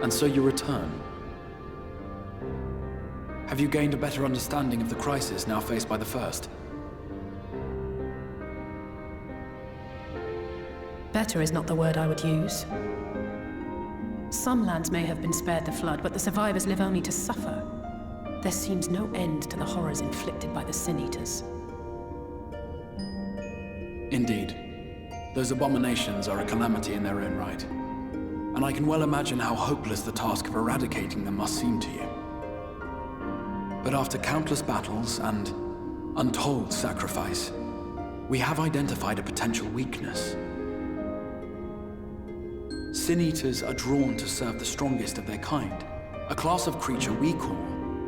And so you return. Have you gained a better understanding of the crisis now faced by the First? Better is not the word I would use. Some lands may have been spared the flood, but the survivors live only to suffer. There seems no end to the horrors inflicted by the Sin Eaters. Indeed. Those abominations are a calamity in their own right. And I can well imagine how hopeless the task of eradicating them must seem to you. But after countless battles and untold sacrifice, we have identified a potential weakness. Sin Eaters are drawn to serve the strongest of their kind, a class of creature we call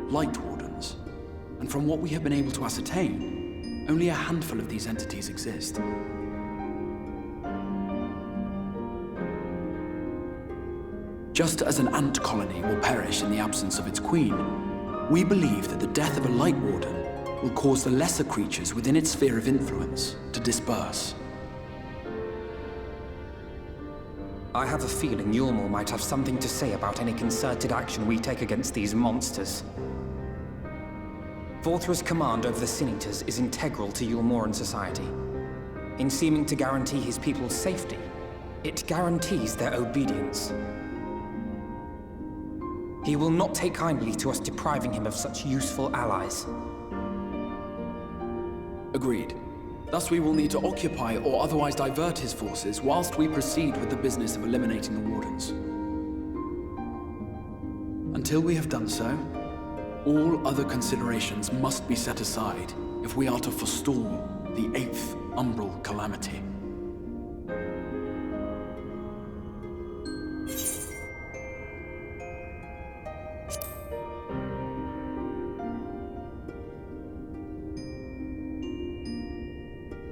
Light Wardens. And from what we have been able to ascertain, only a handful of these entities exist. Just as an ant colony will perish in the absence of its queen, we believe that the death of a Light Warden will cause the lesser creatures within its sphere of influence to disperse. I have a feeling Yulmor might have something to say about any concerted action we take against these monsters. Vorthra's command over the Sin Eaters is integral to Yulmoran society. In seeming to guarantee his people's safety, it guarantees their obedience. He will not take kindly to us depriving him of such useful allies. Agreed. Thus we will need to occupy or otherwise divert his forces whilst we proceed with the business of eliminating the Wardens. Until we have done so, all other considerations must be set aside if we are to forestall the 8th Umbral Calamity.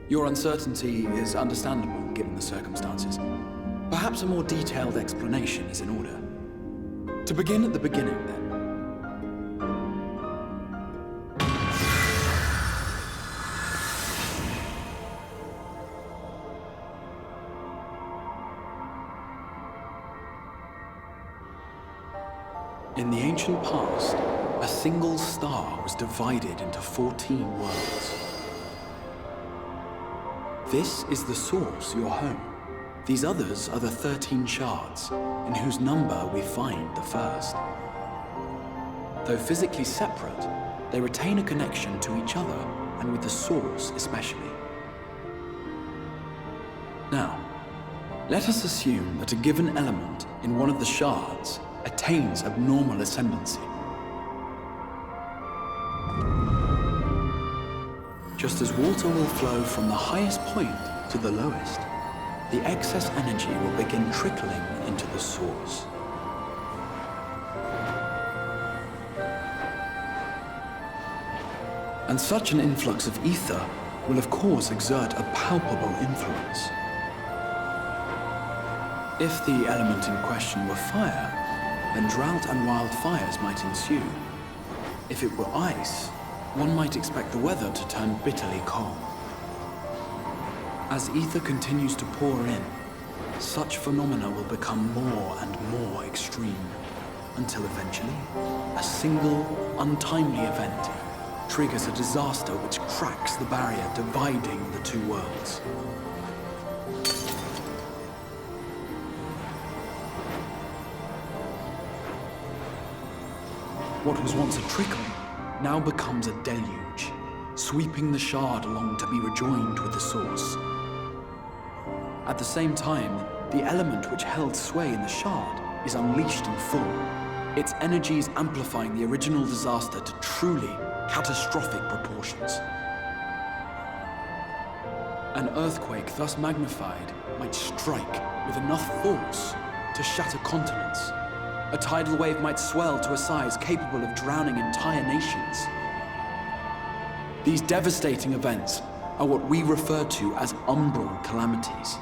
Your uncertainty is understandable, given the circumstances. Perhaps a more detailed explanation is in order. To begin at the beginning, then. In the ancient past, a single star was divided into 14 worlds. This is the source, your home. These others are the 13 shards, in whose number we find the first. Though physically separate, they retain a connection to each other, and with the source especially. Now, let us assume that a given element in one of the shards attains abnormal ascendancy. Just as water will flow from the highest point to the lowest, the excess energy will begin trickling into the source. And such an influx of ether will of course exert a palpable influence. If the element in question were fire, then drought and wildfires might ensue. If it were ice, one might expect the weather to turn bitterly cold. As ether continues to pour in, such phenomena will become more and more extreme, until eventually, a single, untimely event triggers a disaster which cracks the barrier dividing the two worlds. What was once a trickle now becomes a deluge, sweeping the shard along to be rejoined with the source. At the same time, the element which held sway in the shard is unleashed in full, its energies amplifying the original disaster to truly catastrophic proportions. An earthquake thus magnified might strike with enough force to shatter continents. A tidal wave might swell to a size capable of drowning entire nations. These devastating events are what we refer to as umbral calamities.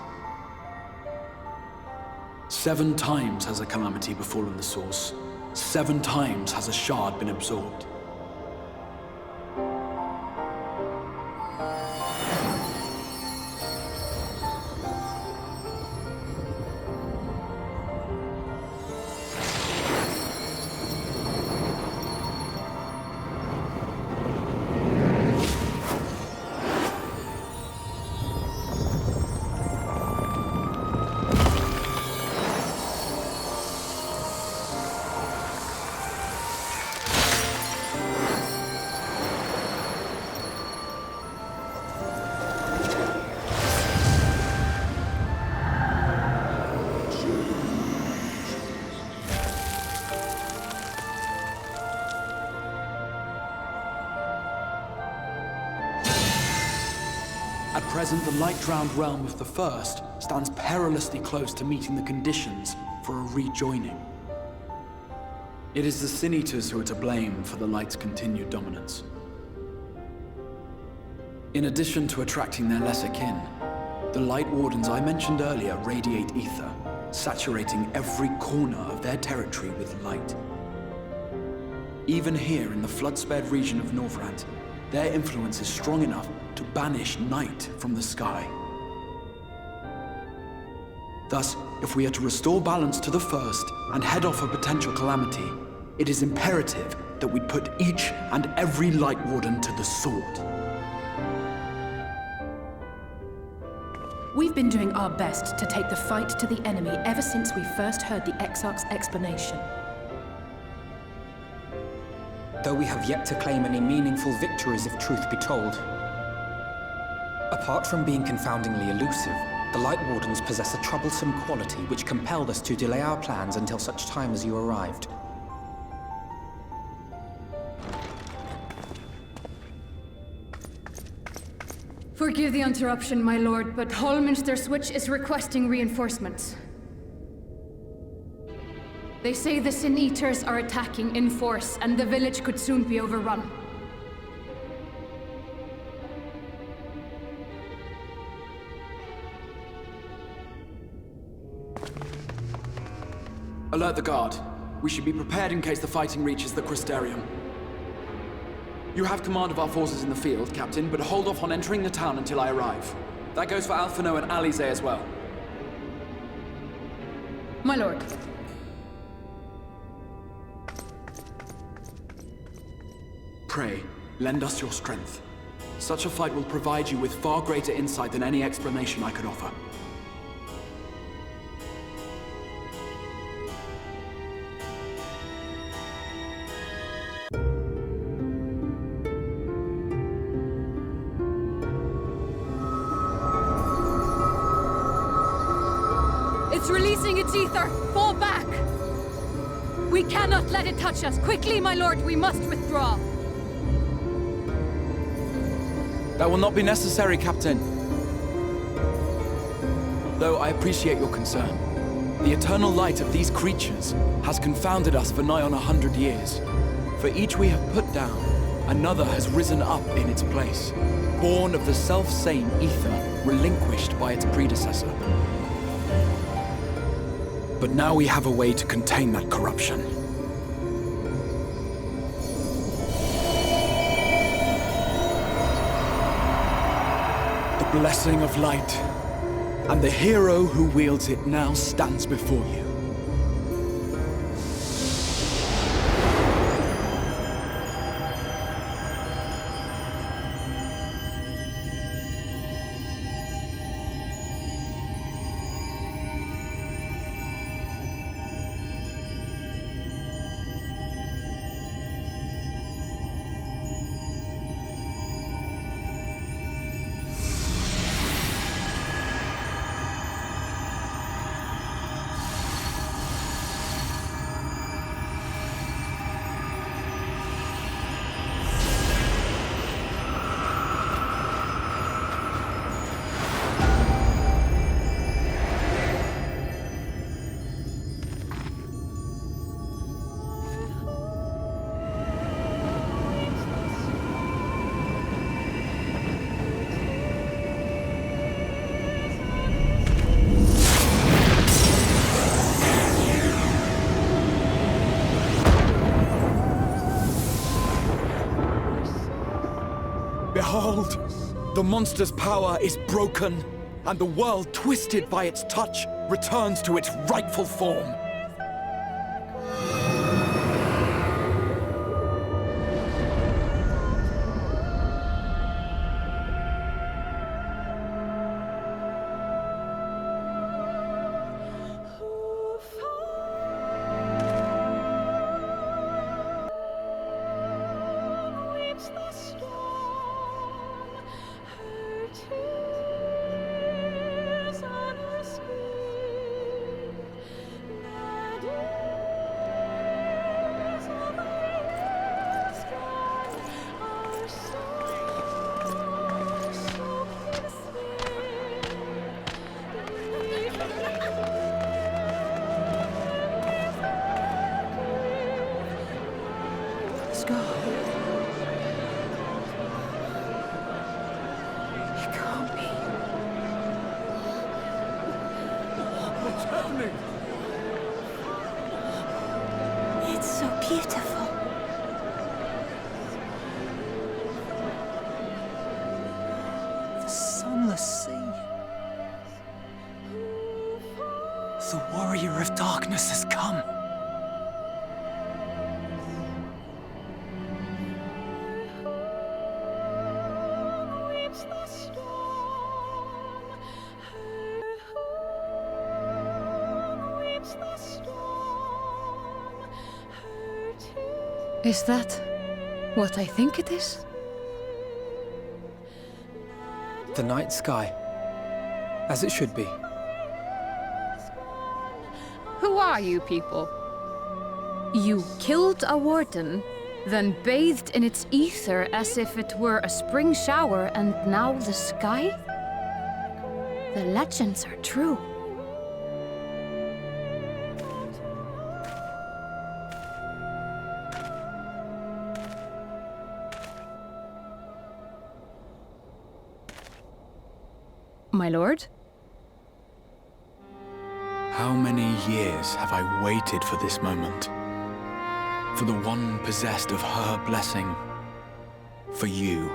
7 times has a calamity befallen the source. 7 times has a shard been absorbed. At present, the light-drowned realm of the First stands perilously close to meeting the conditions for a rejoining. It is the Sin Eaters who are to blame for the Light's continued dominance. In addition to attracting their lesser kin, the Light Wardens I mentioned earlier radiate ether, saturating every corner of their territory with light. Even here in the flood-spared region of Northrend, their influence is strong enough to banish night from the sky. Thus, if we are to restore balance to the First and head off a potential calamity, it is imperative that we put each and every Light Warden to the sword. We've been doing our best to take the fight to the enemy ever since we first heard the Exarch's explanation. Though we have yet to claim any meaningful victories if truth be told. Apart from being confoundingly elusive, the Light Wardens possess a troublesome quality which compelled us to delay our plans until such time as you arrived. Forgive the interruption, my lord, but Hallminster Switch is requesting reinforcements. They say the Sin Eaters are attacking in force, and the village could soon be overrun. Alert the guard. We should be prepared in case the fighting reaches the Crystarium. You have command of our forces in the field, Captain, but hold off on entering the town until I arrive. That goes for Alphino and Alize as well. My lord. Pray, lend us your strength. Such a fight will provide you with far greater insight than any explanation I could offer. It's releasing its ether! Fall back! We cannot let it touch us! Quickly, my lord, we must withdraw! That will not be necessary, Captain. Though I appreciate your concern. The eternal light of these creatures has confounded us for nigh on 100 years. For each we have put down, another has risen up in its place, born of the self-same ether relinquished by its predecessor. But now we have a way to contain that corruption. The blessing of light, and the hero who wields it now stands before you. Behold, the monster's power is broken, and the world, twisted by its touch, returns to its rightful form. It's so beautiful. The sunless sea. The warrior of darkness has come. Is that what I think it is? The night sky. As it should be. Who are you people? You killed a warden, then bathed in its ether as if it were a spring shower, and now the sky? The legends are true. My lord? How many years have I waited for this moment? For the one possessed of her blessing. For you.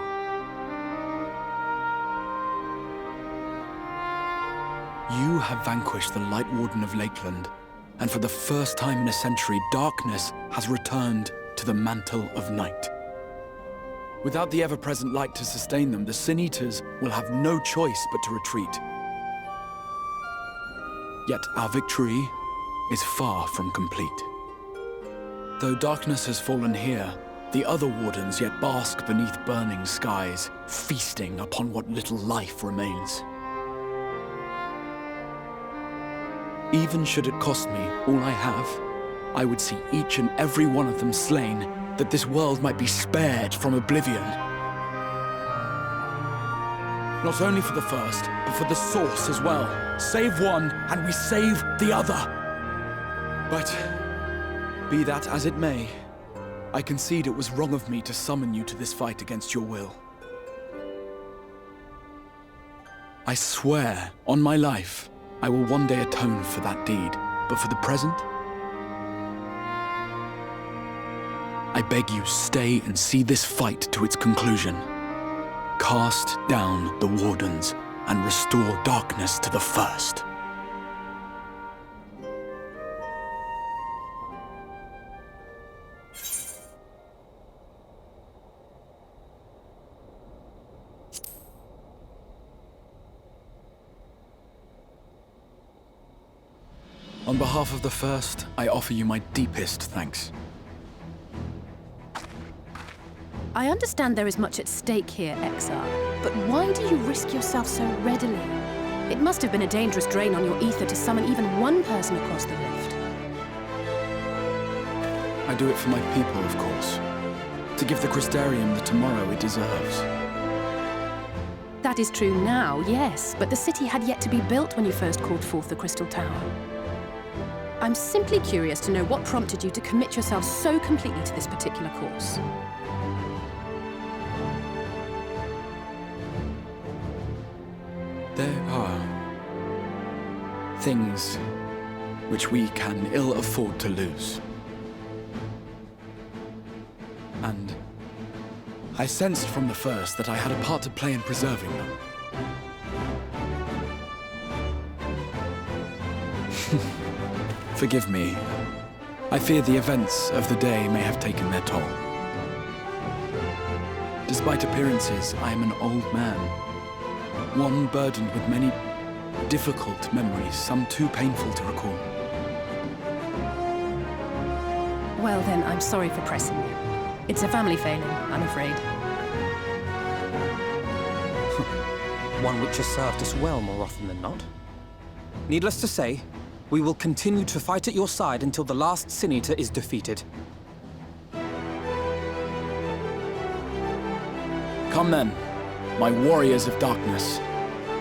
You have vanquished the Light Warden of Lakeland, and for the first time in a century, darkness has returned to the mantle of night. Without the ever-present light to sustain them, the Sin Eaters will have no choice but to retreat. Yet our victory is far from complete. Though darkness has fallen here, the other wardens yet bask beneath burning skies, feasting upon what little life remains. Even should it cost me all I have, I would see each and every one of them slain, that this world might be spared from oblivion. Not only for the first, but for the source as well. Save one, and we save the other. But, be that as it may, I concede it was wrong of me to summon you to this fight against your will. I swear, on my life, I will one day atone for that deed, but for the present, I beg you, stay and see this fight to its conclusion. Cast down the wardens and restore darkness to the first. On behalf of the first, I offer you my deepest thanks. I understand there is much at stake here, Exile, but why do you risk yourself so readily? It must have been a dangerous drain on your ether to summon even one person across the rift. I do it for my people, of course. To give the Crystarium the tomorrow it deserves. That is true now, yes, but the city had yet to be built when you first called forth the Crystal Tower. I'm simply curious to know what prompted you to commit yourself so completely to this particular course. There are things which we can ill afford to lose. And I sensed from the first that I had a part to play in preserving them. Forgive me. I fear the events of the day may have taken their toll. Despite appearances, I am an old man. One burdened with many difficult memories, some too painful to recall. Well then, I'm sorry for pressing you. It's a family failing, I'm afraid. One which has served us well more often than not. Needless to say, we will continue to fight at your side until the last Sin Eater is defeated. Come then, my warriors of darkness.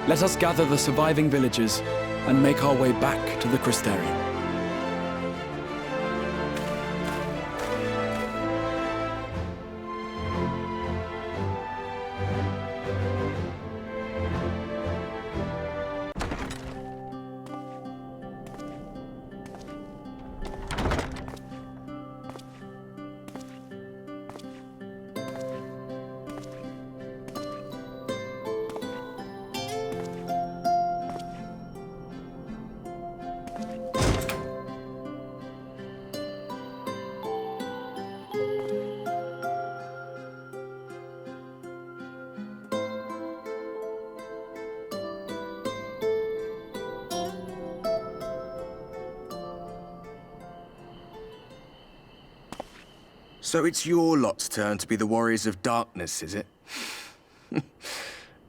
Let us gather the surviving villagers and make our way back to the Crystarium. So it's your lot's turn to be the Warriors of Darkness, is it?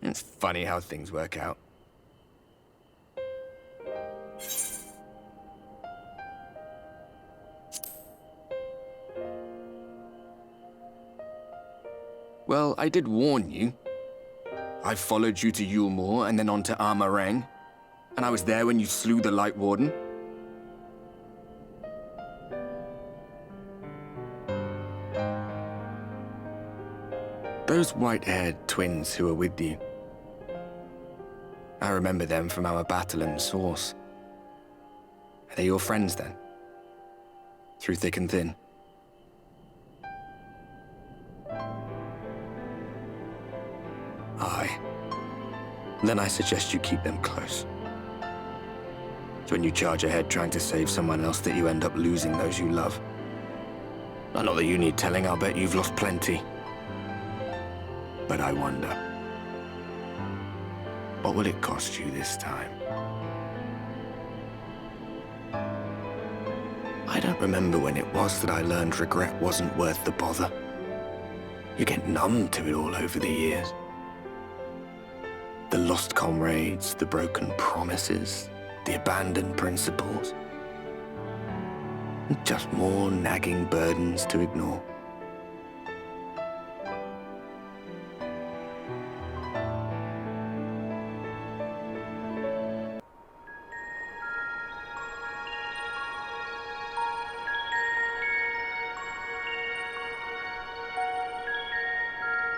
It's funny how things work out. Well, I did warn you. I followed you to Yulmore and then on to Armarang. And I was there when you slew the Light Warden. Those white-haired twins who were with you. I remember them from our battle in Source. Are they your friends then? Through thick and thin? Aye. Then I suggest you keep them close. It's when you charge ahead trying to save someone else that you end up losing those you love. Not that you need telling, I'll bet you've lost plenty. But I wonder, what will it cost you this time? I don't remember when it was that I learned regret wasn't worth the bother. You get numb to it all over the years. The lost comrades, the broken promises, the abandoned principles. Just more nagging burdens to ignore.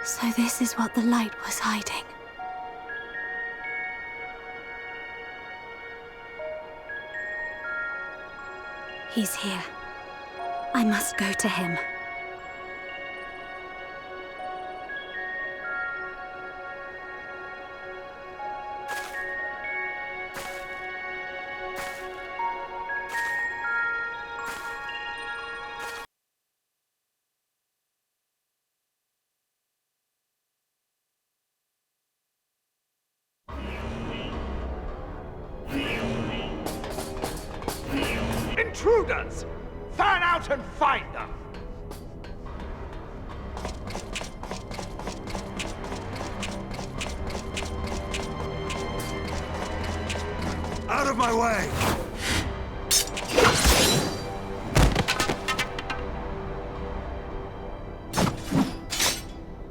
So this is what the light was hiding. He's here. I must go to him. Intruders! Fan out and find them! Out of my way!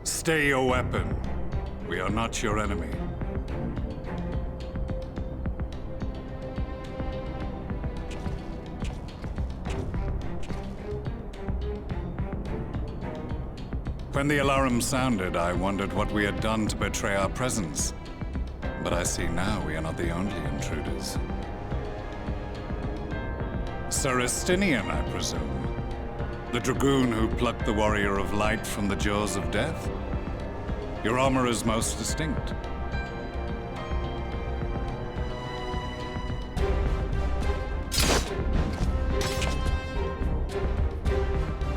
Stay your weapon. We are not your enemy. When the alarm sounded, I wondered what we had done to betray our presence. But I see now we are not the only intruders. Sir Estinian, I presume. The dragoon who plucked the Warrior of Light from the jaws of death? Your armor is most distinct.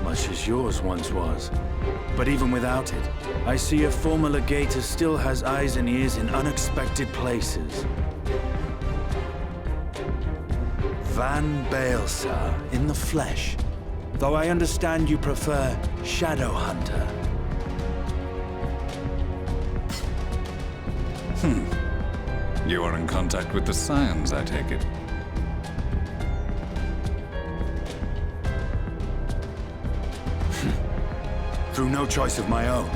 Much as yours once was. But even without it, I see a former legator still has eyes and ears in unexpected places. Van Baelsar, in the flesh. Though I understand you prefer Shadowhunter. You are in contact with the Scions, I take it. Through no choice of my own,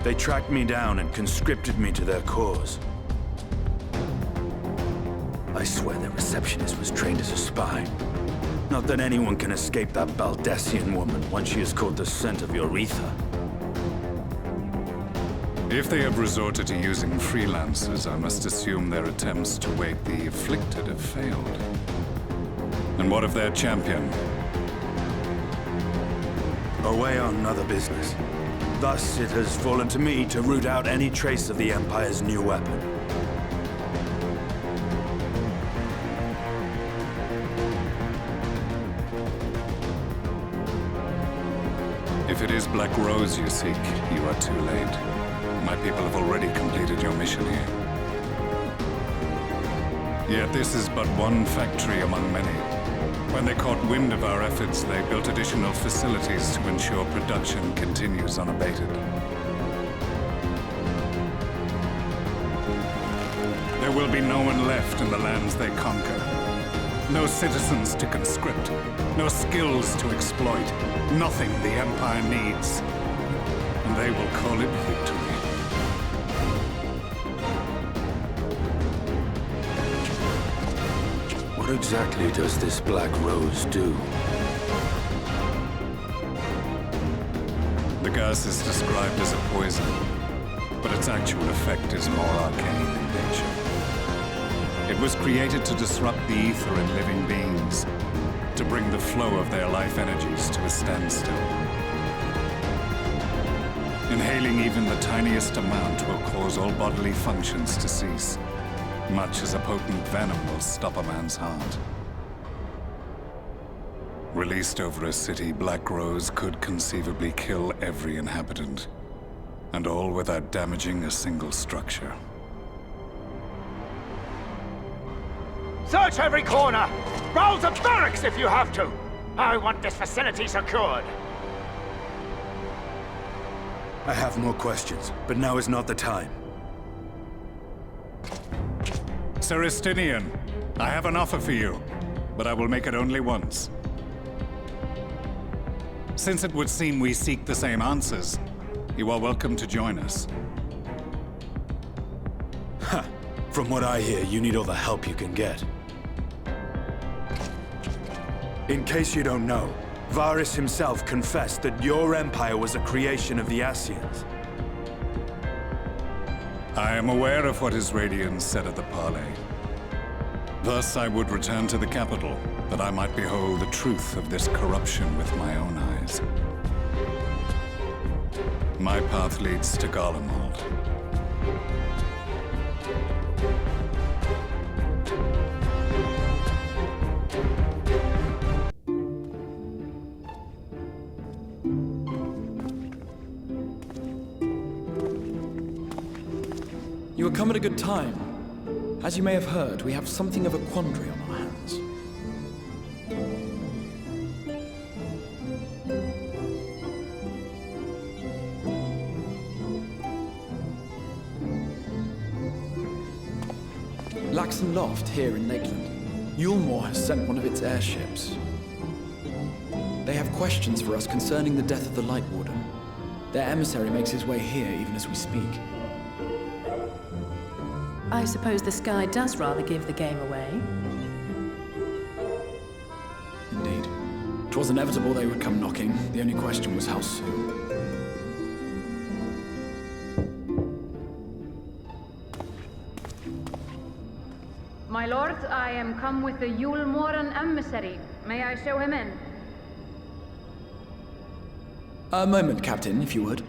they tracked me down and conscripted me to their cause. I swear the receptionist was trained as a spy. Not that anyone can escape that Baldessian woman once she has caught the scent of your ether. If they have resorted to using freelancers, I must assume their attempts to wake the afflicted have failed. And what of their champion? Away on other business. Thus, it has fallen to me to root out any trace of the Empire's new weapon. If it is Black Rose you seek, you are too late. My people have already completed your mission here. Yet this is but one factory among many. When they caught wind of our efforts, they built additional facilities to ensure production continues unabated. There will be no one left in the lands they conquer. No citizens to conscript. No skills to exploit. Nothing the Empire needs. And they will call it victory. What exactly does this Black Rose do? The gas is described as a poison, but its actual effect is more arcane in nature. It was created to disrupt the ether in living beings, to bring the flow of their life energies to a standstill. Inhaling even the tiniest amount will cause all bodily functions to cease, much as a potent venom will stop a man's heart. Released over a city, Black Rose could conceivably kill every inhabitant, and all without damaging a single structure. Search every corner! Rouse the barracks if you have to! I want this facility secured! I have more questions, but now is not the time. Sir Estinian, I have an offer for you, but I will make it only once. Since it would seem we seek the same answers, you are welcome to join us. Ha! From what I hear, you need all the help you can get. In case you don't know, Varys himself confessed that your empire was a creation of the Ascians. I am aware of what his Radiance said at the parley. Thus I would return to the capital, that I might behold the truth of this corruption with my own eyes. My path leads to Garlemald. You have come at a good time. As you may have heard, we have something of a quandary on our hands. Laxon Loft here in Lakeland. Yulmore has sent one of its airships. They have questions for us concerning the death of the Light Warden. Their emissary makes his way here even as we speak. I suppose the sky does rather give the game away. Indeed. 'Twas inevitable they would come knocking. The only question was how soon. My lord, I am come with the Yulmoran emissary. May I show him in? A moment, Captain, if you would.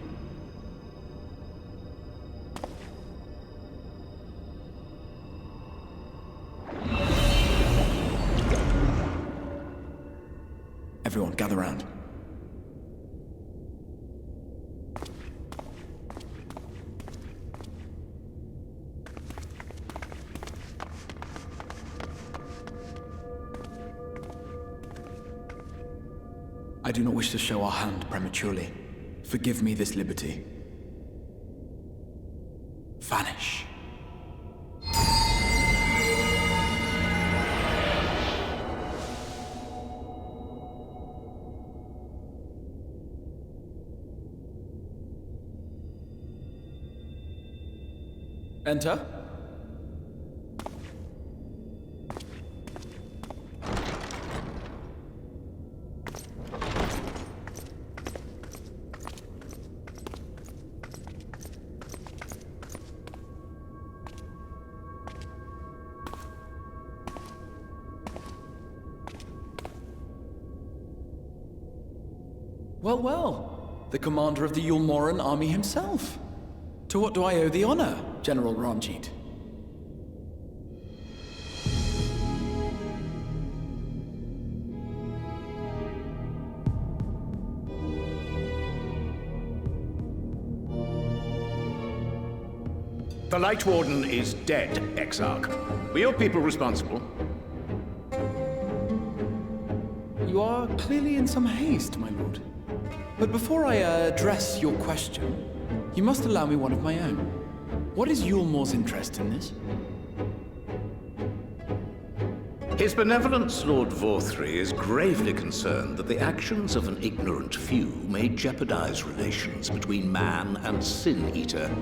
Everyone, gather round. I do not wish to show our hand prematurely. Forgive me this liberty. Vanish. Enter. Well, well. The commander of the Yulmoran army himself. To what do I owe the honor, General Ranjit? The Light Warden is dead, Exarch. Were your people responsible? You are clearly in some haste, my lord. But before I address your question, you must allow me one of my own. What is Yulmore's interest in this? His Benevolence, Lord Vorthry, is gravely concerned that the actions of an ignorant few may jeopardize relations between man and Sin-Eater.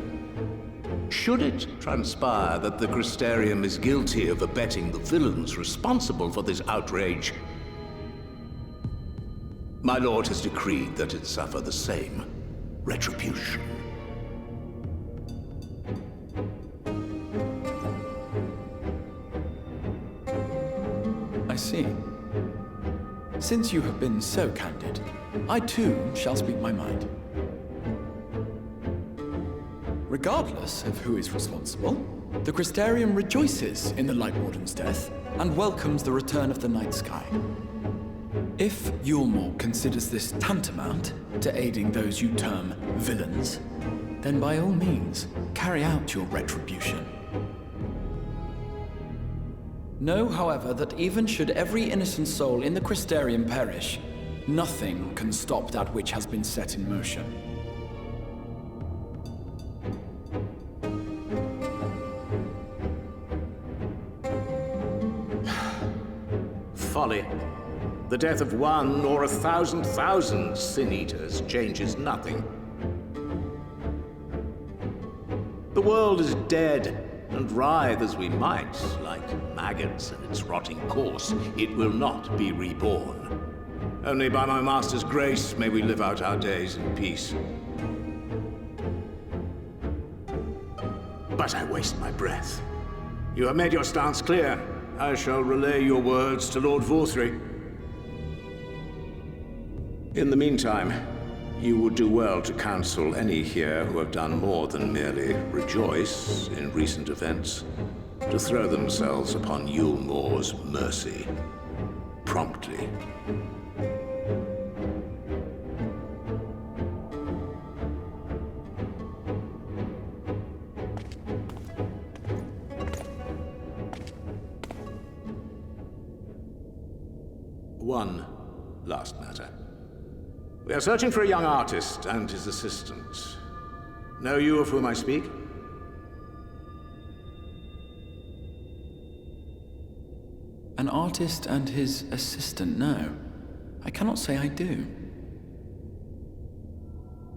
Should it transpire that the Crystarium is guilty of abetting the villains responsible for this outrage, my lord has decreed that it suffer the same retribution. I see. Since you have been so candid, I too shall speak my mind. Regardless of who is responsible, the Crystarium rejoices in the Light Warden's death and welcomes the return of the night sky. If Yulmore considers this tantamount to aiding those you term villains, then by all means, carry out your retribution. Know, however, that even should every innocent soul in the Crystarium perish, nothing can stop that which has been set in motion. Folly. The death of one or 1,000,000 Sin-Eaters changes nothing. The world is dead, and writhe as we might, like maggots in its rotting course, it will not be reborn. Only by my master's grace may we live out our days in peace. But I waste my breath. You have made your stance clear. I shall relay your words to Lord Vorthry. In the meantime, you would do well to counsel any here who have done more than merely rejoice in recent events, to throw themselves upon Yulmore's mercy, promptly. One last matter. We are searching for a young artist and his assistant. Know you of whom I speak? An artist and his assistant, no. I cannot say I do.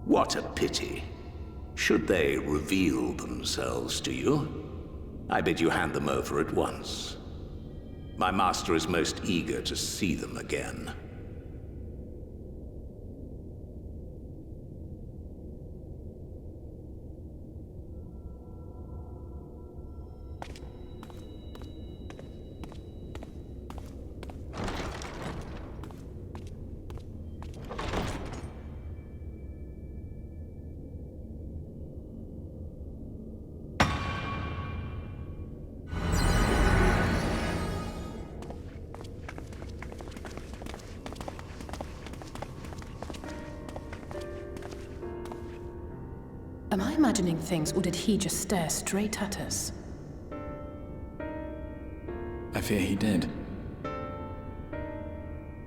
What a pity. Should they reveal themselves to you, I bid you hand them over at once. My master is most eager to see them again. Am I imagining things, or did he just stare straight at us? I fear he did.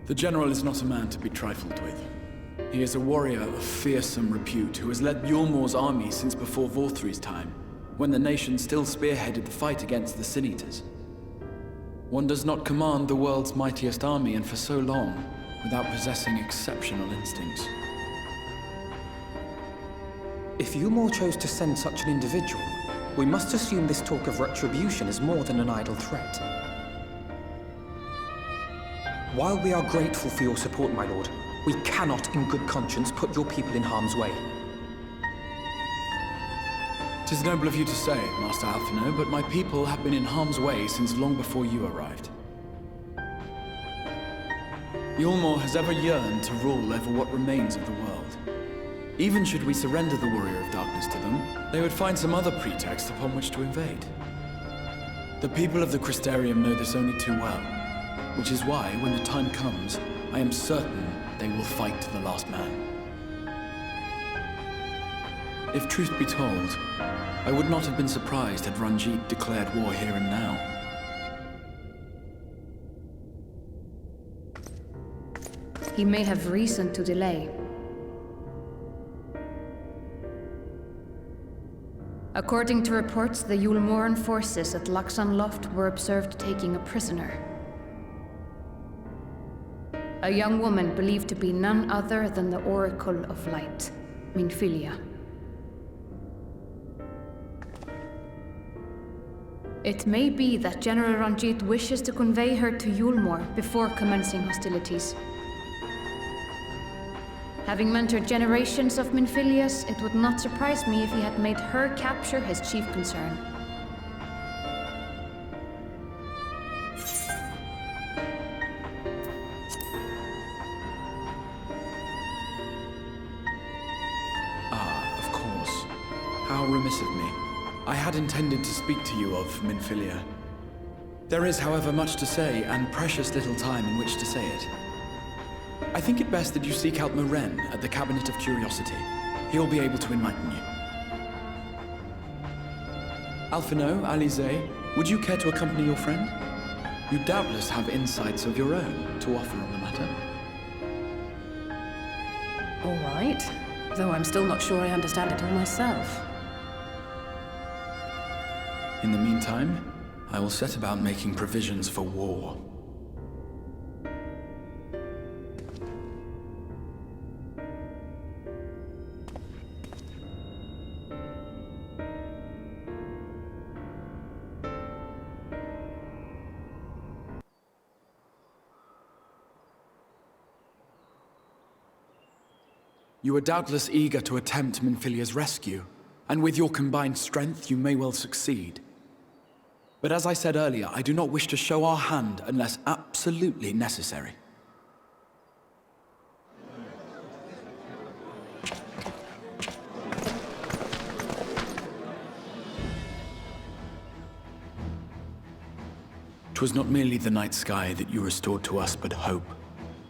The General is not a man to be trifled with. He is a warrior of fearsome repute who has led Yulmore's army since before Vorthry's time, when the nation still spearheaded the fight against the Sin-Eaters. One does not command the world's mightiest army, and for so long, without possessing exceptional instincts. If Yulmore chose to send such an individual, we must assume this talk of retribution is more than an idle threat. While we are grateful for your support, my lord, we cannot in good conscience put your people in harm's way. 'Tis noble of you to say, Master Alphino, but my people have been in harm's way since long before you arrived. Yulmore has ever yearned to rule over what remains of the world. Even should we surrender the Warrior of Darkness to them, they would find some other pretext upon which to invade. The people of the Crystarium know this only too well, which is why, when the time comes, I am certain they will fight to the last man. If truth be told, I would not have been surprised had Ranjit declared war here and now. he may have reason to delay. According to reports, the Yulmoran forces at Laxan Loft were observed taking a prisoner. A young woman believed to be none other than the Oracle of Light, Minfilia. It may be that General Ranjit wishes to convey her to Yulmor before commencing hostilities. Having mentored generations of Minfilias, it would not surprise me if he had made her capture his chief concern. Of course. How remiss of me. I had intended to speak to you of Minfilia. There is, however, much to say, and precious little time in which to say it. I think it best that you seek out Moren at the Cabinet of Curiosity. He'll be able to enlighten you. Alphino, Alize, would you care to accompany your friend? You doubtless have insights of your own to offer on the matter. All right. Though I'm still not sure I understand it all myself. In the meantime, I will set about making provisions for war. You are doubtless eager to attempt Minfilia's rescue, and with your combined strength, you may well succeed. But as I said earlier, I do not wish to show our hand unless absolutely necessary. "'Twas not merely the night sky that you restored to us, but hope.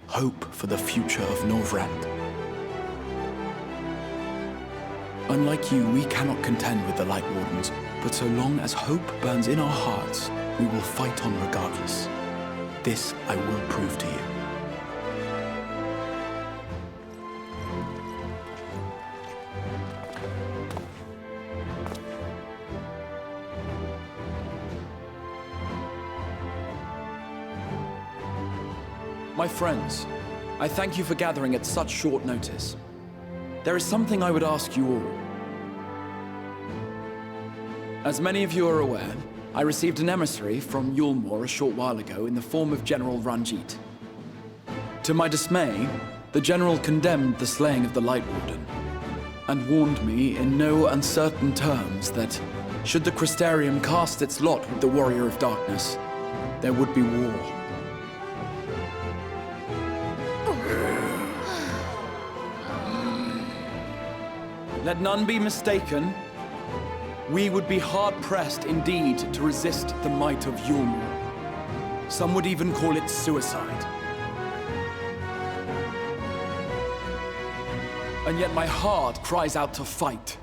Hope for the future of Norvrand. Unlike you, we cannot contend with the Light Wardens, but so long as hope burns in our hearts, we will fight on regardless. This I will prove to you." My friends, I thank you for gathering at such short notice. There is something I would ask you all. As many of you are aware, I received an emissary from Yulmor a short while ago in the form of General Ranjit. To my dismay, the General condemned the slaying of the Light Warden, and warned me in no uncertain terms that, should the Crystarium cast its lot with the Warrior of Darkness, there would be war. Let none be mistaken. We would be hard-pressed indeed to resist the might of Yulmor. Some would even call it suicide. And yet my heart cries out to fight.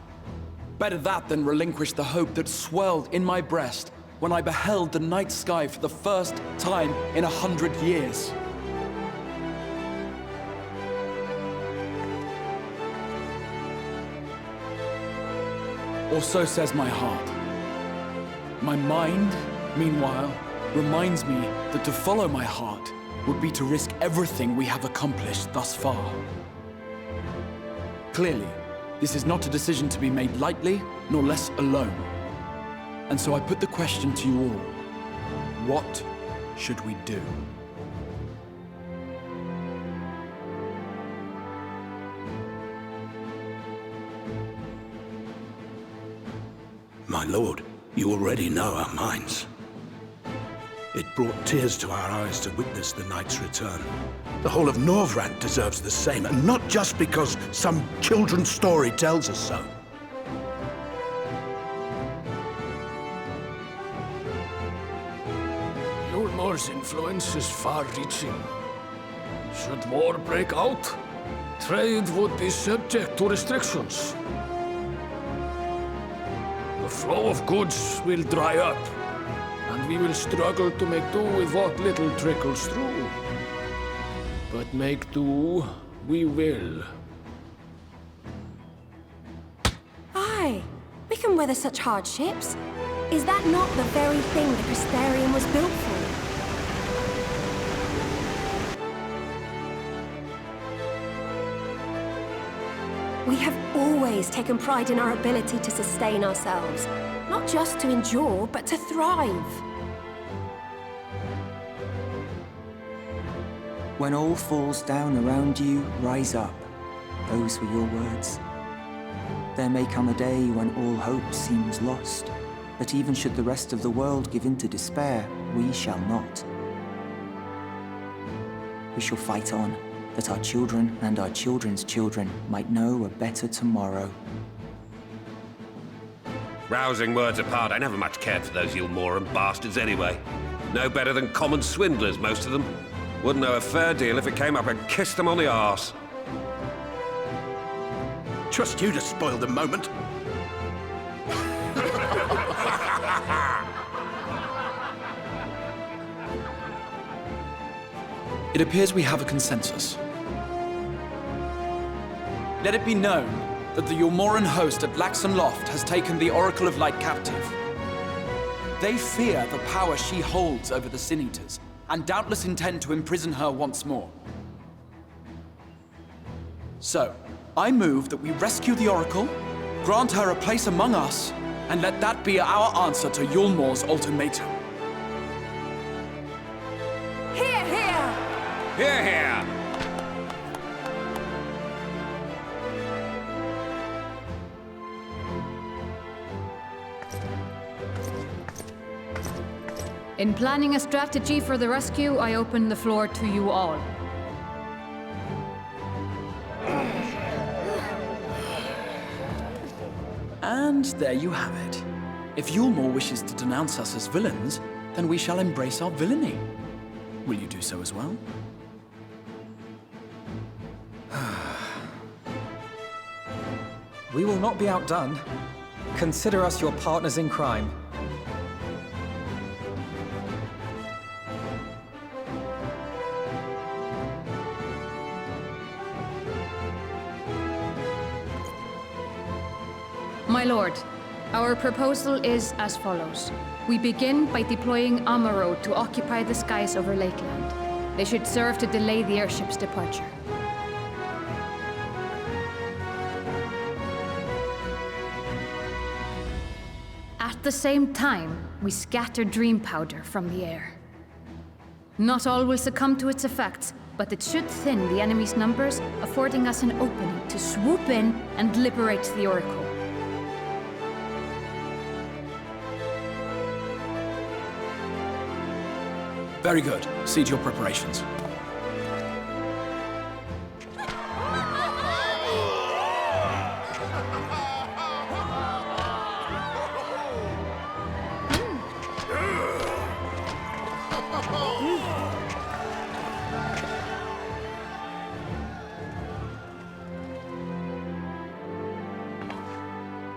Better that than relinquish the hope that swelled in my breast when I beheld the night sky for the first time in 100 years. Or so says my heart. My mind, meanwhile, reminds me that to follow my heart would be to risk everything we have accomplished thus far. Clearly, this is not a decision to be made lightly, nor less alone. And so I put the question to you all. What should we do? My lord, you already know our minds. It brought tears to our eyes to witness the knight's return. The whole of Norvrand deserves the same, and not just because some children's story tells us so. Yulmor's influence is far-reaching. Should war break out, trade would be subject to restrictions. The flow of goods will dry up, and we will struggle to make do with what little trickles through. But But make do, we will. Aye, we can weather such hardships. Is that not the very thing the Crystarium was built for? We have always taken pride in our ability to sustain ourselves. Not just to endure, but to thrive. When all falls down around you, rise up. Those were your words. There may come a day when all hope seems lost, but even should the rest of the world give in to despair, we shall not. We shall fight on, that our children and our children's children might know a better tomorrow. Rousing words apart, I never much cared for those Yulmoran bastards anyway. No better than common swindlers, most of them. Wouldn't know a fair deal if it came up and kissed them on the arse. Trust you to spoil the moment. It appears we have a consensus. Let it be known that the Yulmoran host at Laxon Loft has taken the Oracle of Light captive. They fear the power she holds over the Sin Eaters, and doubtless intend to imprison her once more. So, I move that we rescue the Oracle, grant her a place among us, and let that be our answer to Yulmor's ultimatum. Hear, hear! Hear, hear! In planning a strategy for the rescue, I open the floor to you all. And there you have it. If Yulmor wishes to denounce us as villains, then we shall embrace our villainy. Will you do so as well? We will not be outdone. Consider us your partners in crime. My lord, our proposal is as follows. We begin by deploying Amaro to occupy the skies over Lakeland. They should serve to delay the airship's departure. At the same time, we scatter dream powder from the air. Not all will succumb to its effects, but it should thin the enemy's numbers, affording us an opening to swoop in and liberate the Oracle. Very good. See to your preparations.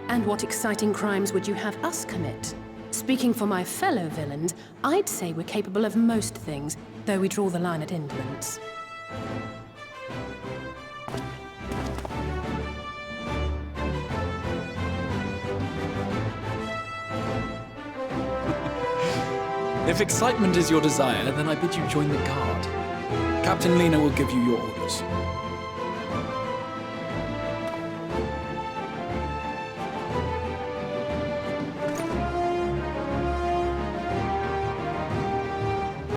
And what exciting crimes would you have us commit? Speaking for my fellow villains, I'd say we're capable of most things, though we draw the line at indolence. If excitement is your desire, then I bid you join the guard. Captain Lena will give you your orders.